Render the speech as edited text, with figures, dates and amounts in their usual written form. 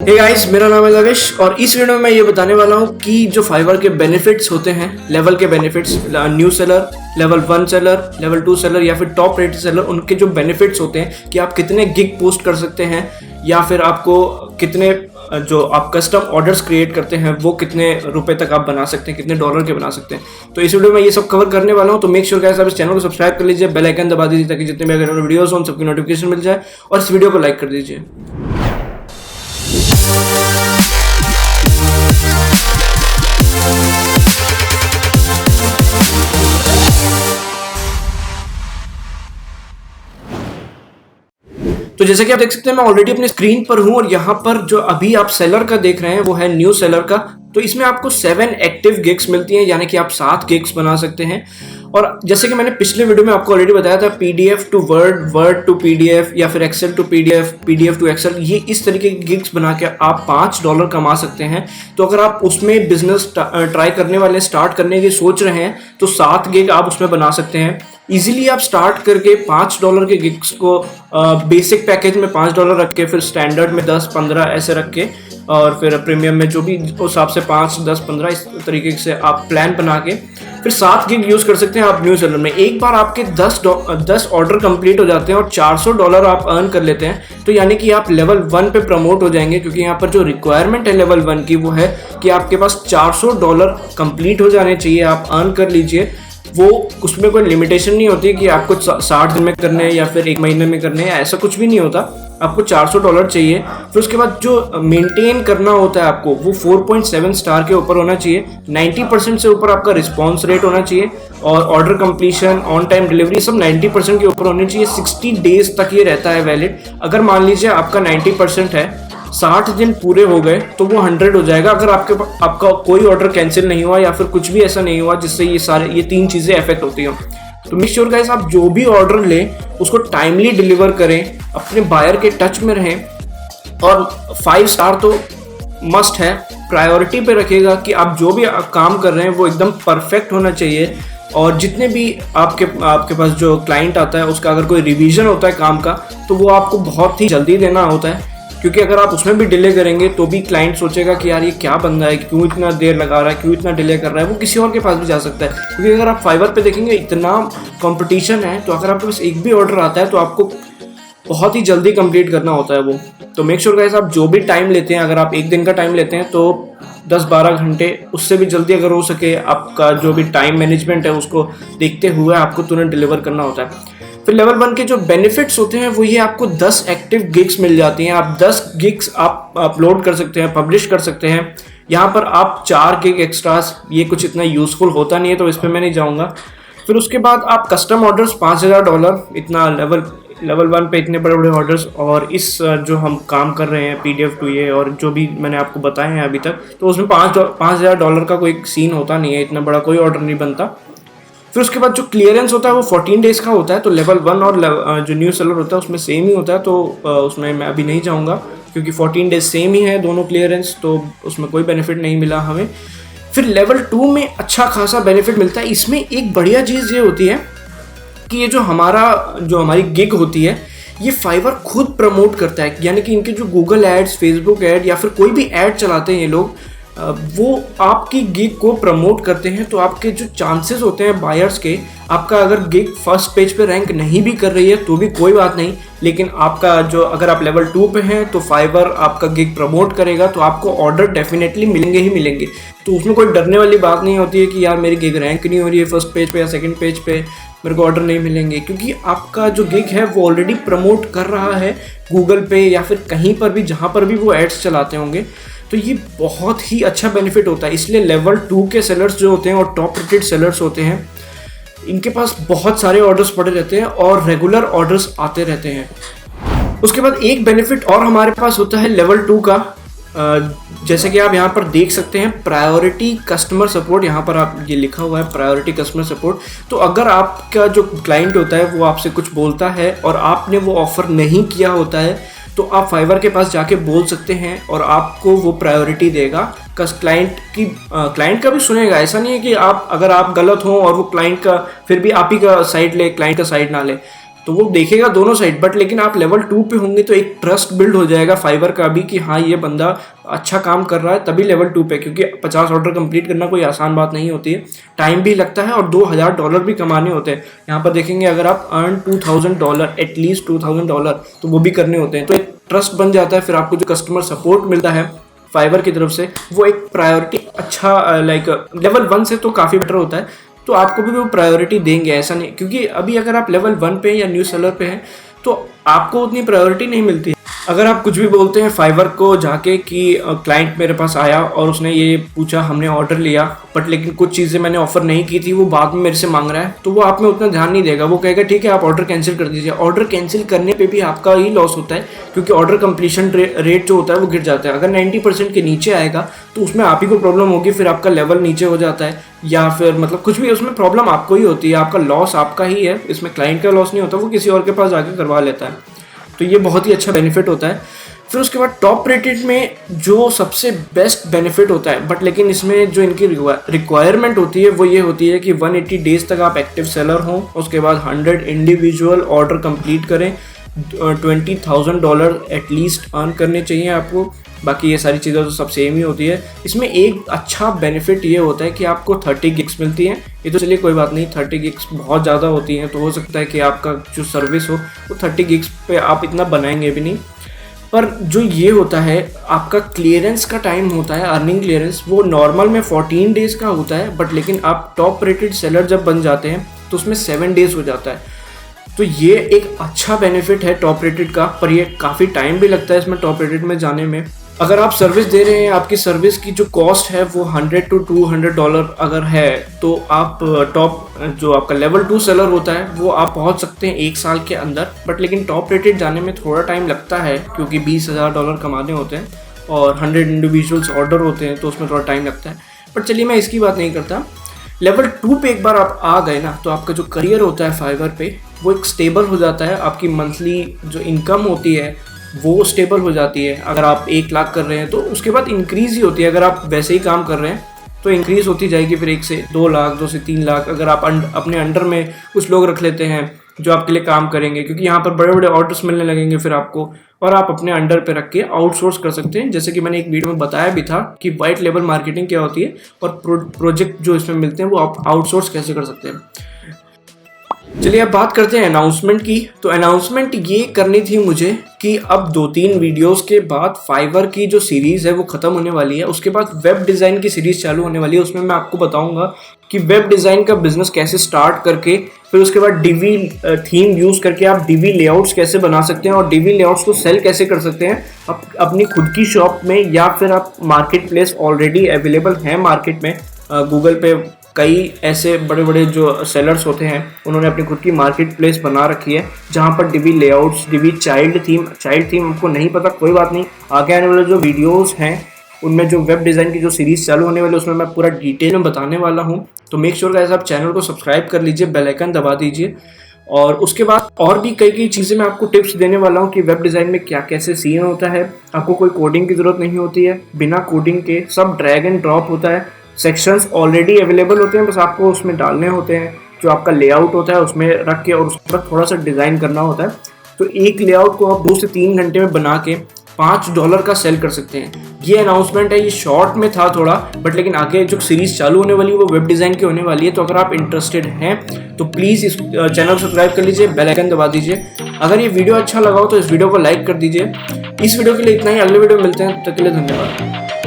Hey guys, मेरा नाम है लविश और इस वीडियो में मैं ये बताने वाला हूँ कि जो फाइवर के बेनिफिट्स होते हैं, लेवल के benefits, new seller, level 1 seller, level 2 seller या फिर टॉप रेटेड सेलर, उनके जो बेनिफिट्स होते हैं कि आप कितने गिग पोस्ट कर सकते हैं या फिर आपको कितने जो आप कस्टम ऑर्डर्स क्रिएट करते हैं वो कितने रुपए तक आप बना सकते हैं, कितने डॉलर के बना सकते हैं। तो इस वीडियो में ये सब कवर करने वाला हूँ। तो मेक श्योर गाइस आप इस चैनल को सब्सक्राइब कर लीजिए, बेल आइकन दबा दीजिए ताकि जितने भी अगर वीडियोस हो उन सबकी नोटिफिकेशन मिल जाए, और इस वीडियो को लाइक कर दीजिए। तो जैसे कि आप देख सकते हैं मैं ऑलरेडी अपने स्क्रीन पर हूं और यहाँ पर जो अभी आप सेलर का देख रहे हैं वो है न्यू सेलर का। तो इसमें आपको 7 एक्टिव गिग्स मिलती हैं, यानी कि आप 7 गिग्स बना सकते हैं। और जैसे कि मैंने पिछले वीडियो में आपको ऑलरेडी बताया था, PDF to Word, Word to PDF या फिर Excel to PDF, PDF to Excel, ये इस तरीके के गिग्स बना के आप $5 कमा सकते हैं। तो अगर आप उसमें बिजनेस ट्राई करने वाले, स्टार्ट करने की सोच रहे हैं, तो 7 गिग आप उसमें बना सकते हैं इजीली। आप स्टार्ट करके $5 के गिग्स को बेसिक पैकेज में $5 रख के, फिर स्टैंडर्ड में 10-15 ऐसे रख के, और फिर प्रीमियम में जो भी उस हिसाब से 5-10-15 इस तरीके से आप प्लान बना के फिर 7 गिग यूज कर सकते हैं आप न्यू सेलर में। एक बार आपके 10 ऑर्डर कंप्लीट हो जाते हैं और $400 आप अर्न कर लेते हैं, तो यानी कि आप लेवल 1 पे प्रमोट हो जाएंगे। क्योंकि यहाँ पर जो रिक्वायरमेंट है लेवल 1 की वो है कि आपके पास $400 कंप्लीट हो जाने चाहिए, आप अर्न कर लीजिए। वो उसमें कोई लिमिटेशन नहीं होती कि आपको 60 दिन में करने हैं या फिर 1 महीने में करने हैं, ऐसा कुछ भी नहीं होता। आपको $400 चाहिए। फिर उसके बाद जो मेंटेन करना होता है आपको, वो 4.7 स्टार के ऊपर होना चाहिए, 90% से ऊपर आपका रिस्पॉन्स रेट होना चाहिए, और order completion, on time delivery सब 90% के ऊपर होनी चाहिए। 60 डेज तक ये रहता है वैलिड। अगर मान लीजिए आपका 90% है, 60 दिन पूरे हो गए तो वो 100 हो जाएगा। अगर आपका कोई ऑर्डर कैंसिल नहीं हुआ या फिर कुछ भी ऐसा नहीं हुआ जिससे ये 3 चीज़ें अफेक्ट होती हैं। तो मेक श्योर गाइस आप जो भी ऑर्डर लें उसको टाइमली डिलीवर करें, अपने बायर के टच में रहें, और 5 स्टार तो मस्ट है, प्रायोरिटी पे रखिएगा कि आप जो भी काम कर रहे हैं वो एकदम परफेक्ट होना चाहिए। और जितने भी आपके पास जो क्लाइंट आता है उसका अगर कोई रिवीजन होता है काम का, तो वो आपको बहुत ही जल्दी देना होता है। क्योंकि अगर आप उसमें भी डिले करेंगे तो भी क्लाइंट सोचेगा कि यार ये क्या बंदा है, क्यों इतना देर लगा रहा है, क्यों इतना डिले कर रहा है, वो किसी और के पास भी जा सकता है। क्योंकि अगर आप फाइवर पे देखेंगे इतना कंपटीशन है, तो अगर आपके पास एक भी ऑर्डर आता है तो आपको बहुत ही जल्दी कंप्लीट करना होता है वो। तो मेक श्योर गाइस आप जो भी टाइम लेते हैं, अगर आप 1 दिन का टाइम लेते हैं तो 10-12 घंटे, उससे भी जल्दी अगर हो सके, आपका जो भी टाइम मैनेजमेंट है उसको देखते हुए आपको तुरंत डिलीवर करना होता है। फिर लेवल 1 के जो बेनिफिट्स होते हैं वो ये, आपको 10 एक्टिव गिग्स मिल जाती हैं। आप 10 गिग्स आप अपलोड कर सकते हैं, पब्लिश कर सकते हैं। यहाँ पर आप 4 गिग एक्स्ट्रास, ये कुछ इतना यूजफुल होता नहीं है तो इस पर मैं नहीं जाऊँगा। फिर उसके बाद आप कस्टम ऑर्डर्स $5000, इतना लेवल 1 पे इतने बड़े बड़े ऑर्डर्स, और इस जो हम काम कर रहे हैं पीडीएफ टू ये और जो भी मैंने आपको बताए हैं अभी तक, तो उसमें $5000 का कोई सीन होता नहीं है, इतना बड़ा कोई ऑर्डर नहीं बनता। फिर उसके बाद जो क्लियरेंस होता है वो 14 डेज का होता है। तो लेवल 1 और जो न्यू सेलर होता है उसमें सेम ही होता है, तो उसमें मैं अभी नहीं जाऊँगा क्योंकि 14 डेज सेम ही है दोनों क्लियरेंस, तो उसमें कोई बेनिफिट नहीं मिला हमें। फिर लेवल 2 में अच्छा खासा बेनिफिट मिलता है। इसमें एक बढ़िया चीज़ ये होती है कि ये जो हमारी गिग होती है ये फाइवर खुद प्रमोट करता है। यानी कि इनके जो गूगल एड्स, फेसबुक एड या फिर कोई भी ऐड चलाते हैं ये लोग, वो आपकी गिग को प्रमोट करते हैं। तो आपके जो चांसेस होते हैं बायर्स के, आपका अगर गिग फर्स्ट पेज पे रैंक नहीं भी कर रही है तो भी कोई बात नहीं, लेकिन आपका जो, अगर आप लेवल 2 पे हैं तो फाइवर आपका गिग प्रमोट करेगा, तो आपको ऑर्डर डेफिनेटली मिलेंगे ही मिलेंगे। तो उसमें कोई डरने वाली बात नहीं होती है कि यार मेरी गिग रैंक नहीं हो रही है फर्स्ट पेज पे या सेकंड पेज पे, मेरे को ऑर्डर नहीं मिलेंगे, क्योंकि आपका जो गिग है वो ऑलरेडी प्रमोट कर रहा है गूगल पे या फिर कहीं पर भी जहाँ पर भी वो एड्स चलाते होंगे। तो ये बहुत ही अच्छा बेनिफिट होता है। इसलिए लेवल 2 के सेलर्स जो होते हैं और टॉप रेटेड सेलर्स होते हैं, इनके पास बहुत सारे ऑर्डर्स पड़े रहते हैं और रेगुलर ऑर्डर्स आते रहते हैं। उसके बाद एक बेनिफिट और हमारे पास होता है लेवल 2 का, जैसे कि आप यहाँ पर देख सकते हैं, प्रायोरिटी कस्टमर सपोर्ट। यहाँ पर आप ये लिखा हुआ है प्रायोरिटी कस्टमर सपोर्ट। तो अगर आपका जो क्लाइंट होता है वो आपसे कुछ बोलता है और आपने वो ऑफर नहीं किया होता है, तो आप फाइवर के पास जाके बोल सकते हैं और आपको वो प्रायोरिटी देगा। क्लाइंट का भी सुनेगा। ऐसा नहीं है कि अगर आप गलत हो और वो क्लाइंट का फिर भी आप ही का साइड ले, क्लाइंट का साइड ना ले। तो वो देखेगा दोनों साइड, बट लेकिन आप लेवल 2 पे होंगे तो एक ट्रस्ट बिल्ड हो जाएगा फाइवर का भी कि हाँ ये बंदा अच्छा काम कर रहा है, तभी लेवल 2 पे, क्योंकि 50 ऑर्डर कंप्लीट करना कोई आसान बात नहीं होती है, टाइम भी लगता है और $2000 भी कमाने होते हैं। यहाँ पर देखेंगे अगर आप अर्न $2000, एटलीस्ट $2000 तो वो भी करने होते हैं, तो एक ट्रस्ट बन जाता है। फिर आपको जो कस्टमर सपोर्ट मिलता है फाइवर की तरफ से वो एक प्रायोरिटी अच्छा, लाइक लेवल 1 से तो काफ़ी बेटर होता है, तो आपको भी वो प्रायोरिटी देंगे, ऐसा नहीं, क्योंकि अभी अगर आप लेवल 1 पे या न्यू सेलर पे हैं तो आपको उतनी प्रायोरिटी नहीं मिलती। अगर आप कुछ भी बोलते हैं फाइवर को जाके कि क्लाइंट मेरे पास आया और उसने ये पूछा, हमने ऑर्डर लिया बट लेकिन कुछ चीज़ें मैंने ऑफर नहीं की थी, वो बाद में मेरे से मांग रहा है, तो वो आप में उतना ध्यान नहीं देगा। वो कहेगा ठीक है आप ऑर्डर कैंसिल कर दीजिए। ऑर्डर कैंसिल करने पे भी आपका ही लॉस होता है, क्योंकि ऑर्डर कंप्लीशन रेट जो होता है वो गिर जाता है। अगर 90% के नीचे आएगा तो उसमें आप ही को प्रॉब्लम होगी, फिर आपका लेवल नीचे हो जाता है, या फिर मतलब कुछ भी उसमें प्रॉब्लम आपको ही होती है, आपका लॉस आपका ही है, इसमें क्लाइंट का लॉस नहीं होता, वो किसी और के पास जाके करवा लेता है। तो ये बहुत ही अच्छा बेनिफिट होता है। फिर उसके बाद टॉप रेटेड में जो सबसे बेस्ट बेनिफिट होता है, बट लेकिन इसमें जो इनकी रिक्वायरमेंट होती है वो ये होती है कि 180 डेज तक आप एक्टिव सेलर हों, उसके बाद 100 इंडिविजुअल ऑर्डर कंप्लीट करें, $20,000 एटलीस्ट अर्न करने चाहिए आपको। बाकी ये सारी चीज़ें तो सब सेम ही होती है। इसमें एक अच्छा बेनिफिट ये होता है कि आपको 30 गिग्स मिलती हैं। ये तो चलिए कोई बात नहीं, 30 गिग्स बहुत ज़्यादा होती हैं, तो हो सकता है कि आपका जो सर्विस हो वो 30 गिग्स पे आप इतना बनाएंगे भी नहीं। पर जो ये होता है आपका क्लियरेंस का टाइम होता है, अर्निंग क्लियरेंस, वो नॉर्मल में 14 डेज़ का होता है, बट लेकिन आप टॉप रेटेड सेलर जब बन जाते हैं तो उसमें 7 डेज़ हो जाता है। तो ये एक अच्छा बेनिफिट है टॉप रेटेड का, पर ये काफ़ी टाइम भी लगता है इसमें टॉप रेटेड में जाने में। अगर आप सर्विस दे रहे हैं, आपकी सर्विस की जो कॉस्ट है वो $100 to $200 अगर है, तो आप टॉप जो आपका लेवल 2 सेलर होता है वो आप पहुंच सकते हैं 1 साल के अंदर। बट लेकिन टॉप रेटेड जाने में थोड़ा टाइम लगता है, क्योंकि $20,000 कमाने होते हैं और 100 इंडिविजुअल्स ऑर्डर होते हैं, तो उसमें थोड़ा टाइम लगता है। बट चलिए मैं इसकी बात नहीं करता। लेवल 2 पे एक बार आप आ गए ना, तो आपका जो करियर होता है फाइवर पे वो एक स्टेबल हो जाता है। आपकी मंथली जो इनकम होती है वो स्टेबल हो जाती है। अगर आप 1 लाख कर रहे हैं तो उसके बाद इंक्रीज़ ही होती है। अगर आप वैसे ही काम कर रहे हैं तो इंक्रीज़ होती जाएगी, फिर 1 से 2 लाख, 2 से 3 लाख। अगर आप अपने अंडर में कुछ लोग रख लेते हैं जो आपके लिए काम करेंगे, क्योंकि यहाँ पर बड़े बड़े ऑर्डर्स मिलने लगेंगे फिर आपको, और आप अपने अंडर पे रख के आउटसोर्स कर सकते हैं। जैसे कि मैंने एक वीडियो में बताया भी था कि वाइट लेबल मार्केटिंग क्या होती है और प्रोजेक्ट जो इसमें मिलते हैं वो आप आउटसोर्स कैसे कर सकते हैं। चलिए अब बात करते हैं अनाउंसमेंट की। तो अनाउंसमेंट ये करनी थी मुझे कि अब 2-3 वीडियोस के बाद फाइवर की जो सीरीज़ है वो ख़त्म होने वाली है, उसके बाद वेब डिज़ाइन की सीरीज़ चालू होने वाली है। उसमें मैं आपको बताऊंगा कि वेब डिज़ाइन का बिजनेस कैसे स्टार्ट करके, फिर उसके बाद डीवी थीम यूज़ करके आप डीवी लेआउट्स कैसे बना सकते हैं और डीवी लेआउट्स को सेल कैसे कर सकते हैं अपनी खुद की शॉप में, या फिर आप मार्केट प्लेस ऑलरेडी अवेलेबल हैं मार्केट में। गूगल पे कई ऐसे बड़े बड़े जो सेलर्स होते हैं उन्होंने अपनी खुद की मार्केट प्लेस बना रखी है, जहां पर Divi layouts, Divi child theme आपको नहीं पता, कोई बात नहीं, आगे आने वाले जो वीडियोस हैं उनमें जो वेब डिज़ाइन की जो सीरीज़ चालू होने वाली है उसमें मैं पूरा डिटेल में बताने वाला हूं। तो मेक श्योर गाइस आप चैनल को सब्सक्राइब कर लीजिए, बेल आइकन दबा दीजिए। और उसके बाद और भी कई चीज़ें मैं आपको टिप्स देने वाला हूँ कि वेब डिज़ाइन में क्या कैसे सीन होता है। आपको कोई कोडिंग की ज़रूरत नहीं होती है, बिना कोडिंग के सब ड्रैग एंड ड्रॉप होता है। सेक्शंस ऑलरेडी अवेलेबल होते हैं, बस आपको उसमें डालने होते हैं। जो आपका लेआउट होता है उसमें रख के और उस पर थोड़ा सा डिज़ाइन करना होता है। तो एक लेआउट को आप 2 से 3 घंटे में बना के $5 का सेल कर सकते हैं। ये अनाउंसमेंट है, ये शॉर्ट में था थोड़ा, बट लेकिन आगे जो सीरीज़ चालू होने वाली है वो वेब डिज़ाइन की होने वाली है। तो अगर आप इंटरेस्टेड हैं तो प्लीज़ इस चैनल को सब्सक्राइब कर लीजिए, बेल आइकन दबा दीजिए। अगर ये वीडियो अच्छा लगा हो तो इस वीडियो को लाइक कर दीजिए। इस वीडियो के लिए इतना ही, अगले वीडियो में मिलते हैं, तब तक के लिए धन्यवाद।